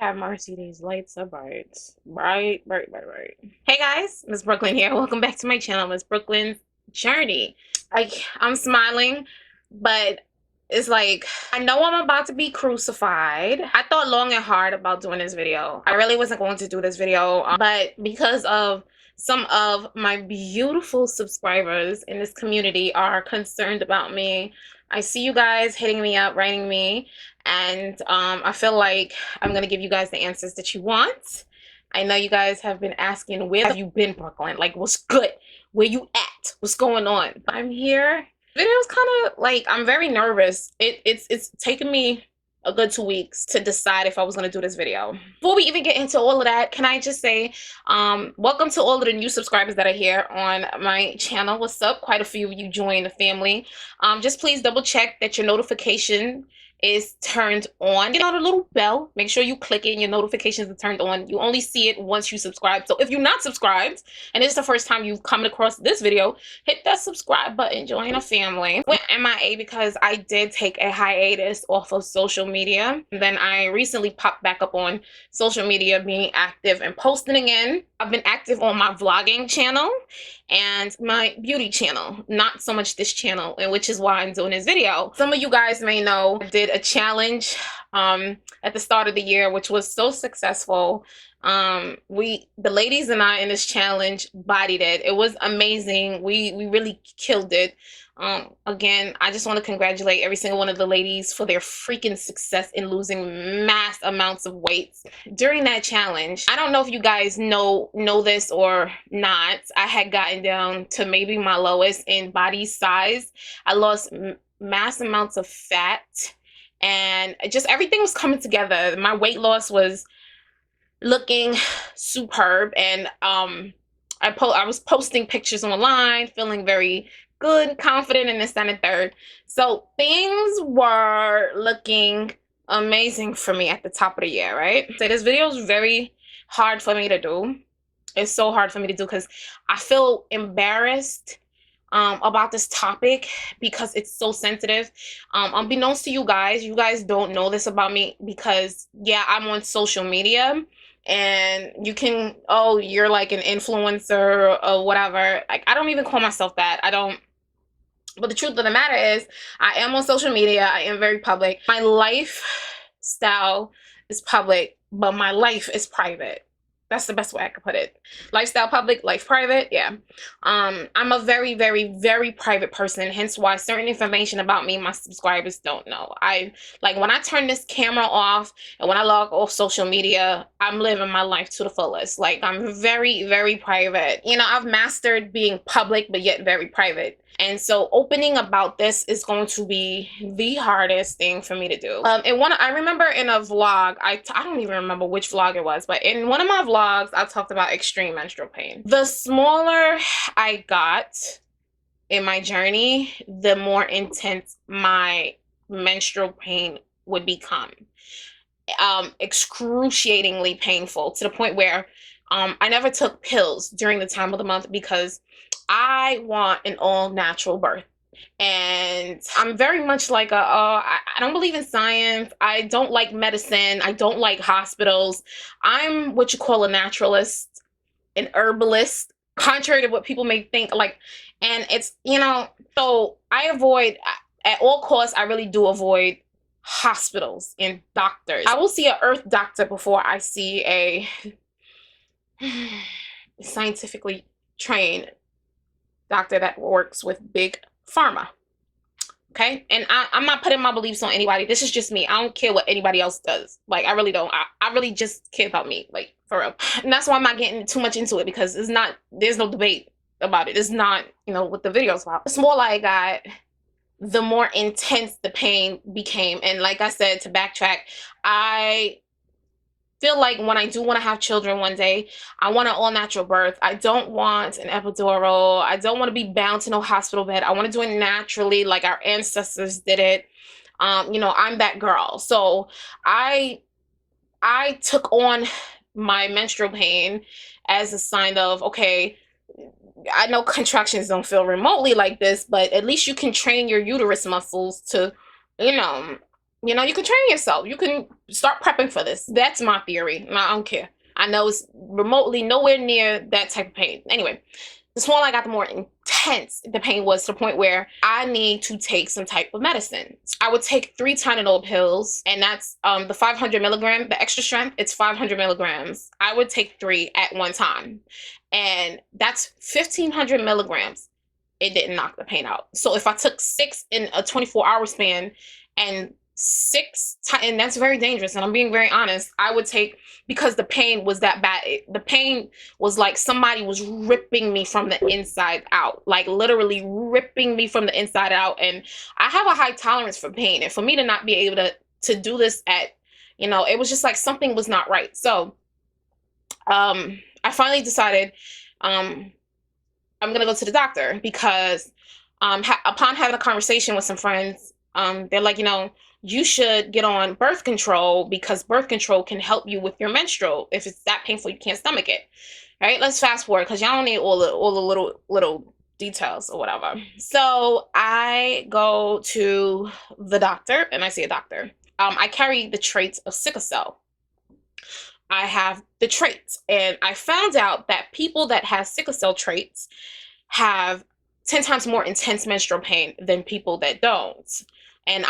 Have mercy, these lights are bright. Bright, bright, bright, bright. Hey guys, Miss Brooklyn here. Welcome back to my channel, Miss Brooklyn's Journey. I'm smiling, but it's like, I know I'm about to be crucified. I thought long and hard about doing this video. I really wasn't going to do this video, but because of some of my beautiful subscribers in this community are concerned about me. I see you guys hitting me up, writing me, and I feel like I'm gonna give you guys the answers that you want. I know you guys have been asking, where have you been, Brooklyn? Like, what's good? Where you at? What's going on? I'm here. Video's kind of like, I'm very nervous. It's taken me a good 2 weeks to decide if I was going to do this video. Before we even get into all of that, can I just say welcome to all of the new subscribers that are here on my channel. What's up? Quite a few of you joined the family. Just please double check that your notification is turned on. Get on a little bell. Make sure you click it and your notifications are turned on. You only see it once you subscribe. So if you're not subscribed and it's the first time you've come across this video, hit that subscribe button. Join a family. Went MIA because I did take a hiatus off of social media. And then I recently popped back up on social media, being active and posting again. I've been active on my vlogging channel and my beauty channel, not so much this channel, and which is why I'm doing this video. Some of you guys may know I did a challenge at the start of the year, which was so successful. The ladies and I in this challenge bodied it. It was amazing. We really killed it. Again, I just want to congratulate every single one of the ladies for their freaking success in losing mass amounts of weight during that challenge. I don't know if you guys know this or not. I had gotten down to maybe my lowest in body size. I lost mass amounts of fat, and just everything was coming together. My weight loss was looking superb, and I was posting pictures online, feeling very good, confident in this, that, and third. So things were looking amazing for me at the top of the year, right? So this video is very hard for me to do. It's so hard for me to do because I feel embarrassed about this topic because it's so sensitive. Unbeknownst to you guys don't know this about me because, yeah, I'm on social media. And you can, oh, you're like an influencer or whatever. Like, I don't even call myself that. I don't. But the truth of the matter is, I am on social media. I am very public. My lifestyle is public, but my life is private. That's the best way I could put it. Lifestyle public, life private. Yeah. I'm a very, very, very private person. Hence why certain information about me, my subscribers don't know. Like when I turn this camera off and when I log off social media, I'm living my life to the fullest. Like, I'm very, very private. You know, I've mastered being public, but yet very private. And so opening about this is going to be the hardest thing for me to do. I remember in a vlog, I don't even remember which vlog it was, but in one of my vlogs, I talked about extreme menstrual pain. The smaller I got in my journey, the more intense my menstrual pain would become. Excruciatingly painful, to the point where I never took pills during the time of the month because I want an all-natural birth. And I'm very much like I don't believe in science. I don't like medicine. I don't like hospitals. I'm what you call a naturalist, an herbalist, contrary to what people may think. Like, and it's, you know, so I avoid, at all costs, I really do avoid hospitals and doctors. I will see an earth doctor before I see a scientifically trained doctor that works with big pharma. Okay, and I'm not putting my beliefs on anybody. This is just me. I don't care what anybody else does. Like, I really don't. I really just care about me, like, for real. And that's why I'm not getting too much into it, because there's no debate about it. It's not, you know, what the video's about. The smaller I got, the more intense the pain became. And like I said, to backtrack, I feel like when I do want to have children one day, I want an all-natural birth. I don't want an epidural. I don't want to be bound to no hospital bed. I want to do it naturally, like our ancestors did it. You know, I'm that girl. So I took on my menstrual pain as a sign of, okay, I know contractions don't feel remotely like this, but at least you can train your uterus muscles to, you know, You know, you can train yourself. You can start prepping for this. That's my theory. I don't care. I know it's remotely nowhere near that type of pain. Anyway, the smaller I got, the more intense the pain was, to the point where I need to take some type of medicine. I would take 3 Tylenol pills, and that's the 500 milligram, the extra strength. It's 500 milligrams. I would take 3 at one time, and that's 1,500 milligrams. It didn't knock the pain out. So if I took 6 in a 24-hour span, and and that's very dangerous, and I'm being very honest, I would take, because the pain was that bad. The pain was like somebody was ripping me from the inside out, like literally ripping me from the inside out. And I have a high tolerance for pain, and for me to not be able to do this at, it was just like something was not right. So I finally decided, I'm gonna go to the doctor, because upon having a conversation with some friends, they're like, you should get on birth control, because birth control can help you with your menstrual. If it's that painful, you can't stomach it. Right? Let's fast forward, because y'all don't need all the little details or whatever. So I go to the doctor, and I see a doctor. I carry the traits of sickle cell. I have the traits, and I found out that people that have sickle cell traits have 10 times more intense menstrual pain than people that don't. And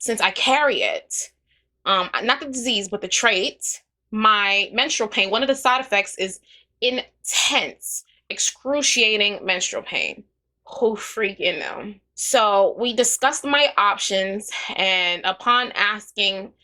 since I carry it, not the disease, but the trait, my menstrual pain, one of the side effects is intense, excruciating menstrual pain. Who freaking know? So we discussed my options, and upon asking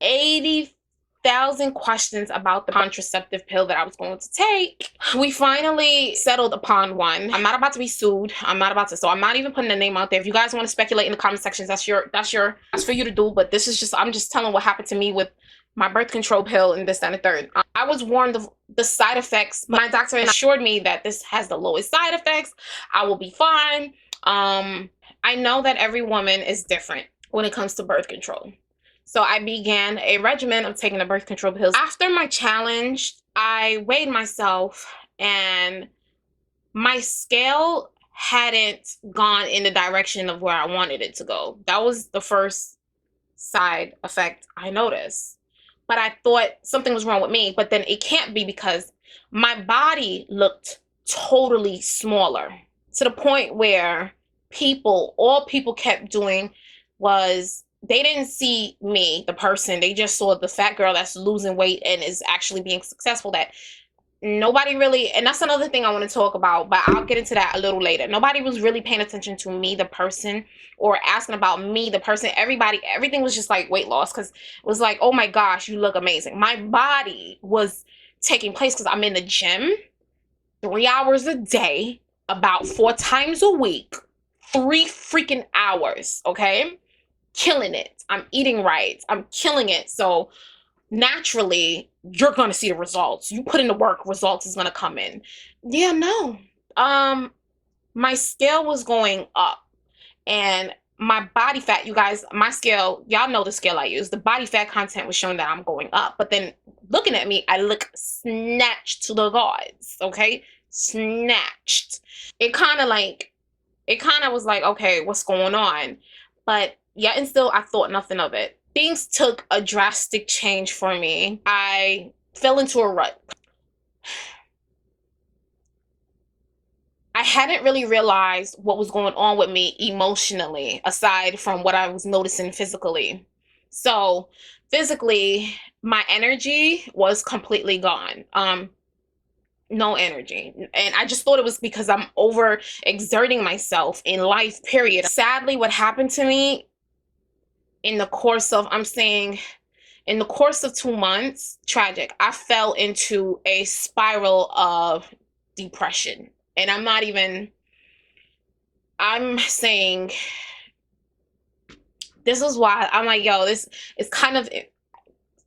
80,000 questions about the contraceptive pill that I was going to take, we finally settled upon one. I'm not about to be sued. So I'm not even putting a name out there. If you guys want to speculate in the comment sections, that's for you to do. But this is I'm just telling what happened to me with my birth control pill and this, that, and the third. I was warned of the side effects. My doctor assured me that this has the lowest side effects. I will be fine. I know that every woman is different when it comes to birth control. So I began a regimen of taking the birth control pills. After my challenge, I weighed myself, and my scale hadn't gone in the direction of where I wanted it to go. That was the first side effect I noticed. But I thought something was wrong with me, but then it can't be, because my body looked totally smaller, to the point where all people kept doing was, they didn't see me, the person. They just saw the fat girl that's losing weight and is actually being successful. That nobody really, and that's another thing I want to talk about, but I'll get into that a little later. Nobody was really paying attention to me, the person, or asking about me, the person. Everything was just like weight loss, because it was like, oh my gosh, you look amazing. My body was taking place, because I'm in the gym 3 hours a day, about 4 times a week, 3 freaking hours, okay? Killing it. I'm eating right. I'm killing it. So naturally, you're going to see the results. You put in the work, results is going to come in. Yeah, no. My scale was going up, and my body fat, you guys, my scale, y'all know the scale I use. The body fat content was showing that I'm going up, but then looking at me, I look snatched to the gods, okay? Snatched. It kind of was like, okay, what's going on? But yet and still, I thought nothing of it. Things took a drastic change for me. I fell into a rut. I hadn't really realized what was going on with me emotionally, aside from what I was noticing physically. So physically, my energy was completely gone. No energy. And I just thought it was because I'm over exerting myself in life, period. Sadly, what happened to me in the course of, in the course of 2 months, tragic, I fell into a spiral of depression. And I'm saying, this is why I'm like, yo, this is kind of,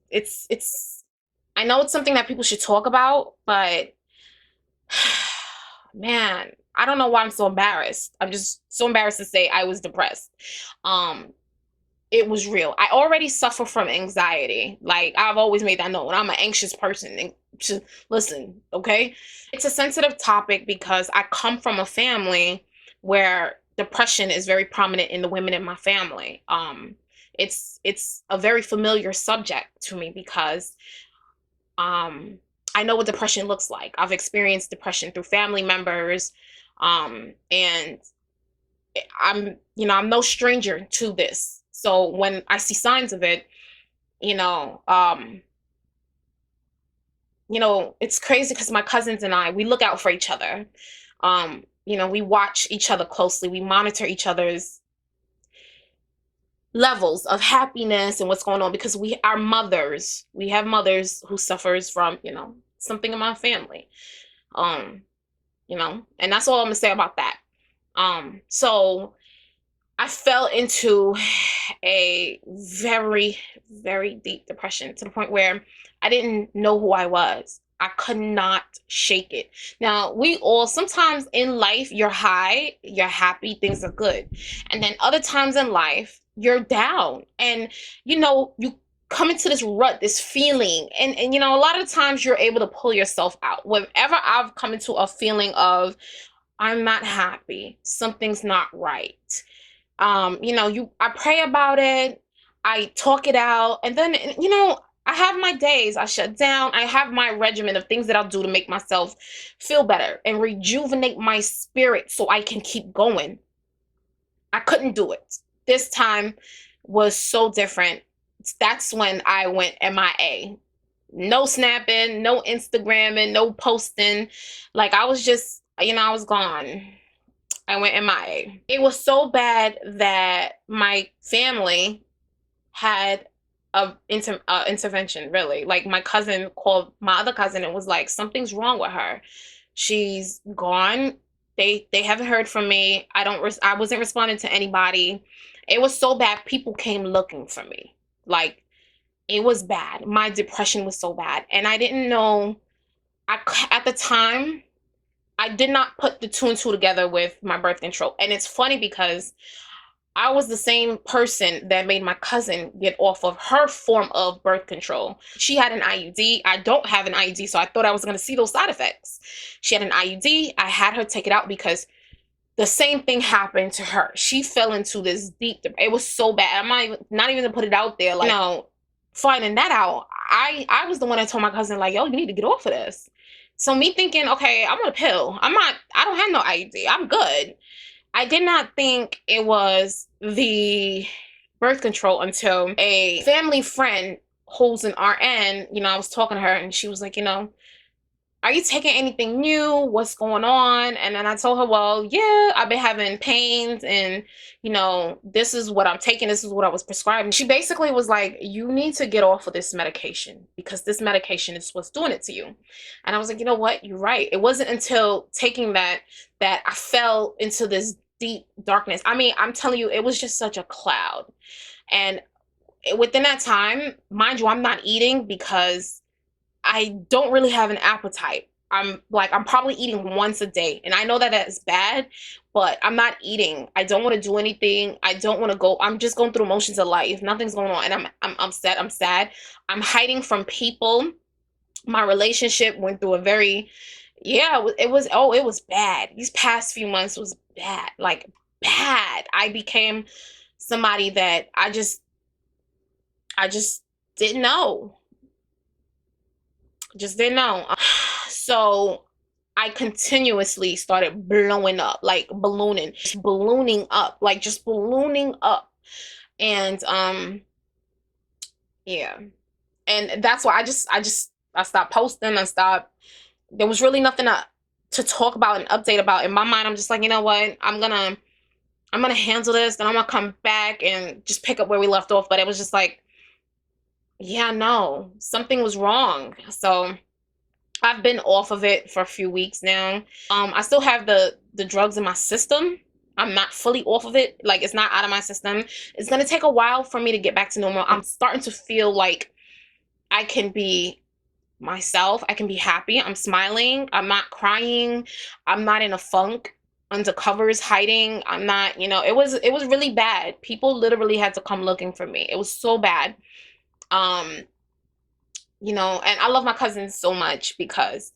it's, I know it's something that people should talk about, but man, I don't know why I'm so embarrassed. I'm just so embarrassed to say I was depressed. It was real. I already suffer from anxiety. Like, I've always made that known. I'm an anxious person. And listen, okay? It's a sensitive topic, because I come from a family where depression is very prominent in the women in my family. It's a very familiar subject to me because I know what depression looks like. I've experienced depression through family members, and I'm no stranger to this. So when I see signs of it, you know, um, it's crazy because my cousins and I, we look out for each other. We watch each other closely. We monitor each other's levels of happiness and what's going on because we have mothers who suffers from, something in my family. Um, and that's all I'm gonna say about that. So I fell into a very, very deep depression to the point where I didn't know who I was. I could not shake it. Now, we all, sometimes in life, you're high, you're happy, things are good. And then other times in life, you're down. And, you come into this rut, this feeling. And a lot of times you're able to pull yourself out. Whenever I've come into a feeling of, I'm not happy, something's not right. I pray about it, I talk it out, and then, I have my days, I shut down, I have my regimen of things that I'll do to make myself feel better and rejuvenate my spirit so I can keep going. I couldn't do it. This time was so different. That's when I went MIA. No snapping, no Instagramming, no posting. Like I was just, I was gone. I went MIA. It was so bad that my family had a intervention, really. Like my cousin called my other cousin and was like, something's wrong with her. She's gone. They haven't heard from me. I wasn't responding to anybody. It was so bad people came looking for me. Like it was bad. My depression was so bad. And I didn't know at the time I did not put the two and two together with my birth control. And it's funny because I was the same person that made my cousin get off of her form of birth control. She had an IUD. I don't have an IUD, so I thought I was going to see those side effects. She had an IUD. I had her take it out because the same thing happened to her. She fell into this deep, it was so bad. I'm not even to put it out there. Like, finding that out, I was the one that told my cousin, like, yo, you need to get off of this. So me thinking, okay, I'm on a pill. I don't have no IUD. I'm good. I did not think it was the birth control until a family friend who's an RN, I was talking to her and she was like, are you taking anything new? What's going on? And then I told her, well, yeah, I've been having pains and, this is what I'm taking. This is what I was prescribed. And she basically was like, you need to get off of this medication because this medication is what's doing it to you. And I was like, you know what? You're right. It wasn't until taking that I fell into this deep darkness. I mean, I'm telling you, it was just such a cloud. And within that time, mind you, I'm not eating because I don't really have an appetite. I'm probably eating once a day. And I know that that's bad, but I'm not eating. I don't want to do anything. I don't want to go. I'm just going through motions of life. Nothing's going on. And I'm upset. I'm sad. I'm hiding from people. My relationship went through a very, yeah, it was bad. These past few months was bad. Like bad. I became somebody that I just didn't know. Just didn't know. So I continuously started blowing up, like ballooning, just ballooning up, like just ballooning up. And yeah. And that's why I stopped posting. There was really nothing to talk about and update about. In my mind, I'm just like, you know what? I'm gonna handle this, then I'm gonna come back and just pick up where we left off. But it was just like, yeah, no, something was wrong. So I've been off of it for a few weeks now. I still have the drugs in my system. I'm not fully off of it. Like it's not out of my system. It's gonna take a while for me to get back to normal. I'm starting to feel like I can be myself. I can be happy. I'm smiling. I'm not crying. I'm not in a funk under covers hiding. I'm not, it was really bad. People literally had to come looking for me. It was so bad. Um, and I love my cousins so much because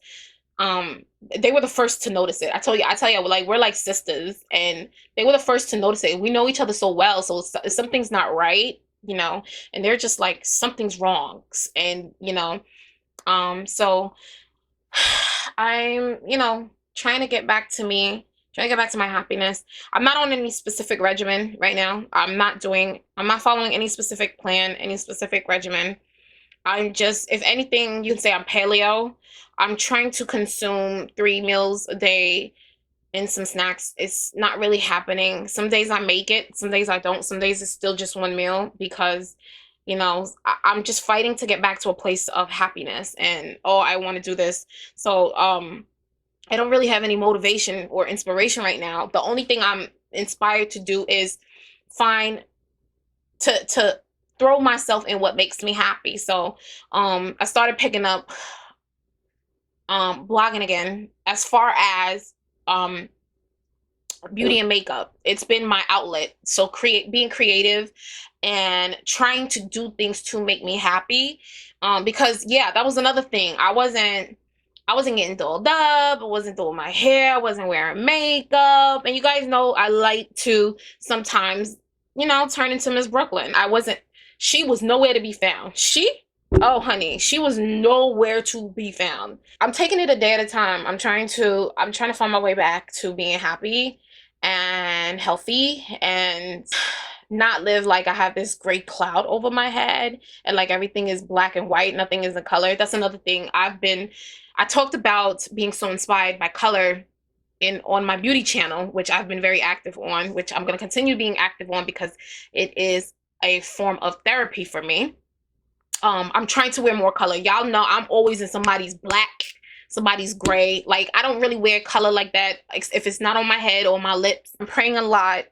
they were the first to notice it. I tell you, like we're like sisters and they were the first to notice it. We know each other so well, so if something's not right, you know, and they're just like something's wrong. And so I'm, trying to get back to me, trying to get back to my happiness. I'm not on any specific regimen right now. I'm not following any specific plan, any specific regimen. I'm just, if anything, you can say I'm paleo. I'm trying to consume 3 meals a day and some snacks. It's not really happening. Some days I make it, some days I don't. Some days it's still just one meal because, I'm just fighting to get back to a place of happiness and, oh, I want to do this. So, I don't really have any motivation or inspiration right now. The only thing I'm inspired to do is find to throw myself in what makes me happy. So, I started picking up blogging again as far as beauty and makeup. It's been my outlet. So being creative and trying to do things to make me happy. Because yeah, that was another thing. I wasn't getting dolled up. I wasn't doing my hair. I wasn't wearing makeup. And you guys know I like to sometimes, turn into Miss Brooklyn. She was nowhere to be found. Oh, honey, she was nowhere to be found. I'm taking it a day at a time. I'm trying to find my way back to being happy and healthy and not live like I have this great cloud over my head and like everything is black and white, nothing is a color. That's another thing. I talked about being so inspired by color on my beauty channel, which I've been very active on, which I'm going to continue being active on because it is a form of therapy for me. I'm trying to wear more color. Y'all know I'm always in somebody's black, somebody's gray. Like I don't really wear color like that if it's not on my head or my lips. I'm praying a lot,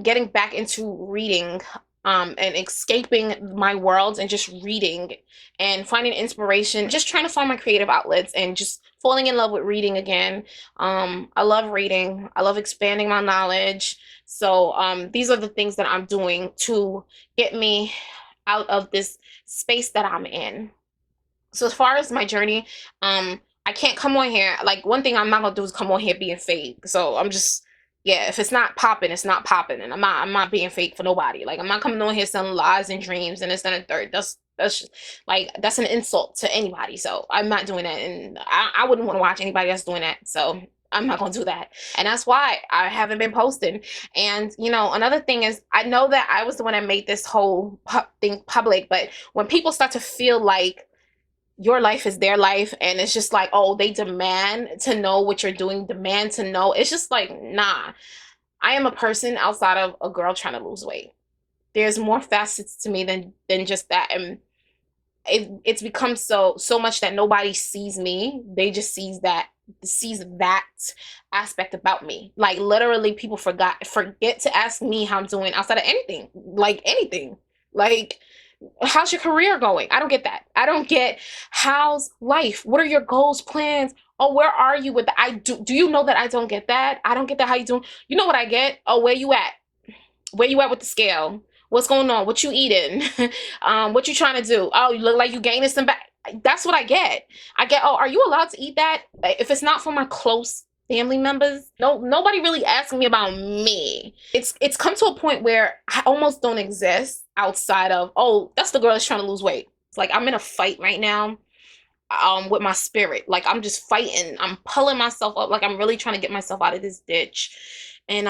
getting back into reading, and escaping my world and just reading and finding inspiration, just trying to find my creative outlets and just falling in love with reading again. I love reading. I love expanding my knowledge. So these are the things that I'm doing to get me out of this space that I'm in. So as far as my journey, I can't come on here. Like one thing I'm not gonna do is come on here being fake. So I'm just, yeah, if it's not popping, it's not popping. And I'm not being fake for nobody. Like I'm not coming on here selling lies and dreams and this and a third. That's an insult to anybody. So I'm not doing that. And I wouldn't want to watch anybody else doing that. So I'm not gonna do that. And that's why I haven't been posting. And another thing is I know that I was the one that made this whole thing public, but when people start to feel like your life is their life and it's just like, oh, they demand to know what you're doing, demand to know, it's just like, nah. I am a person outside of a girl trying to lose weight. There's more facets to me than just that. And it's become so much that nobody sees me. They just sees that aspect about me. Like literally people forget to ask me how I'm doing outside of anything. Like anything. Like how's your career going? I don't get that. I don't get how's life? What are your goals, plans? Oh, where are you with that? Do you know that I don't get that? I don't get that. How you doing? You know what I get? Oh, where you at? Where you at with the scale? What's going on? What you eating? What you trying to do? Oh, you look like you gaining some back. That's what I get. Oh, are you allowed to eat that? If it's not for my close family members, nobody really asking me about me. It's come to a point where I almost don't exist outside of, oh, that's the girl that's trying to lose weight. It's like I'm in a fight right now, with my spirit. Like I'm just fighting. I'm pulling myself up. Like I'm really trying to get myself out of this ditch. And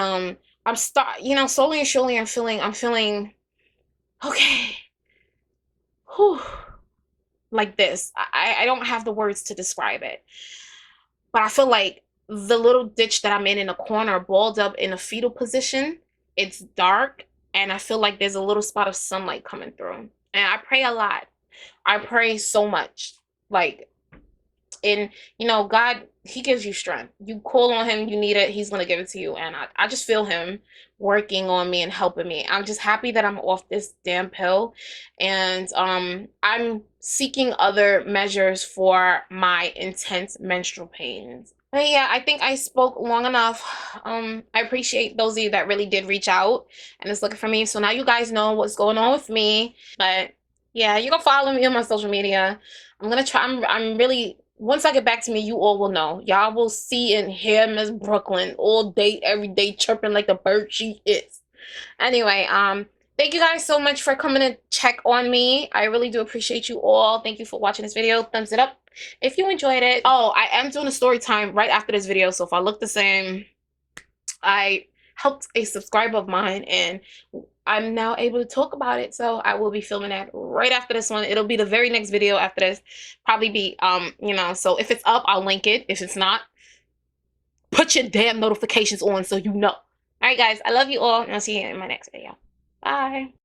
slowly and surely I'm feeling okay. Whew, like this. I don't have the words to describe it. But I feel like the little ditch that I'm in a corner, balled up in a fetal position, it's dark, and I feel like there's a little spot of sunlight coming through. And I pray a lot. I pray so much. Like, and God, he gives you strength. You call on him, you need it, he's gonna give it to you. And I just feel him working on me and helping me. I'm just happy that I'm off this damn pill. And I'm seeking other measures for my intense menstrual pains. But yeah, I think I spoke long enough. I appreciate those of you that really did reach out and is looking for me. So now you guys know what's going on with me. But yeah, you can follow me on my social media. I'm gonna try. I'm really, once I get back to me, you all will know. Y'all will see and hear Miss Brooklyn all day, every day, chirping like the bird she is. Anyway, Thank you guys so much for coming to check on me. I really do appreciate you all. Thank you for watching this video. Thumbs it up if you enjoyed it. Oh, I am doing a story time right after this video, so if I look the same, I helped a subscriber of mine and I'm now able to talk about it. So I will be filming that right after this one. It'll be the very next video after this. Probably be so if it's up, I'll link it. If it's not, put your damn notifications on so you know. All right, guys, I love you all, and I'll see you in my next video. Bye.